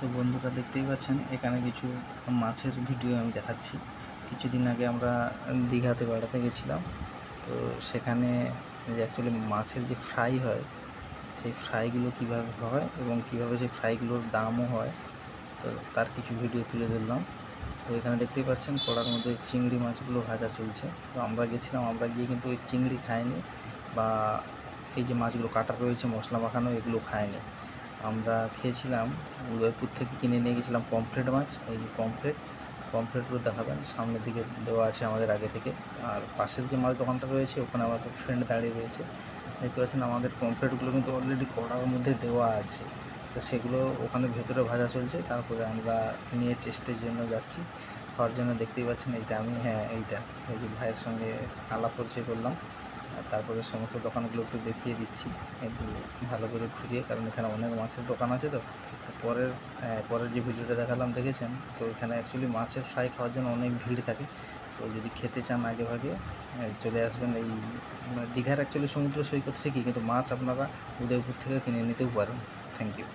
তো বন্ধুরা দেখতেই পাচ্ছেন এখানে কিছু মাছের ভিডিও আমি দেখাচ্ছি। কিছুদিন আগে আমরা দীঘাতে বেড়াতে গেছিলাম। তো সেখানে যে অ্যাকচুয়ালি মাছের যে ফ্রাই হয়, সেই ফ্রাইগুলো কীভাবে হয় এবং কীভাবে সেই ফ্রাইগুলোর দামও হয়, তো তার কিছু ভিডিও তুলে ধরলাম। তো এখানে দেখতেই পাচ্ছেন কড়ার মধ্যে চিংড়ি মাছগুলো ভাজা চলছে। তো আমরা গেছিলাম, আমরা গিয়ে কিন্তু ওই চিংড়ি খাইনি বা এই যে মাছগুলো কাটা রয়েছে মশলা মাখানো, এগুলো খাইনি। আমরা খেয়েছিলাম উদয়পুর থেকে কিনে নিয়ে গেছিলাম পমফ্রেট মাছ। এই যে পমফ্রেটগুলো দেখাবেন, সামনের দিকে দেওয়া আছে আমাদের আগে থেকে। আর পাশের যে মাছ দোকানটা রয়েছে ওখানে আমার একটা ফ্রেন্ড দাঁড়িয়ে রয়েছে। দেখতে পাচ্ছেন আমাদের পমফ্রেটগুলো কিন্তু অলরেডি কড়ার মধ্যে দেওয়া আছে। তো সেগুলো ওখানে ভেতরে ভাজা চলছে, তারপরে আমরা নিয়ে টেস্টের জন্য যাচ্ছি, খাওয়ার জন্য। দেখতেই পাচ্ছেন এইটা আমি, হ্যাঁ এইটা, এই যে ভাইয়ের সঙ্গে আলাপ পরিচয় করলাম। তারপরে সমস্ত দোকানগুলো একটু দেখিয়ে দিচ্ছি একটু ভালো করে ঘুরিয়ে, কারণ এখানে অনেক মাছের দোকান আছে। তো পরের যে ভিডিওটা দেখালাম দেখেছেন, তো এখানে অ্যাকচুয়ালি মাছের ফ্রাই খাওয়ার জন্য অনেক ভিড় থাকে। তো যদি খেতে চান আগে ভাগে চলে আসবেন। এই দীঘার অ্যাকচুয়ালি সমুদ্র সৈকত ঠিকই, কিন্তু মাছ আপনারা উদয়পুর থেকে কিনে নিতেও পারেন। Thank you.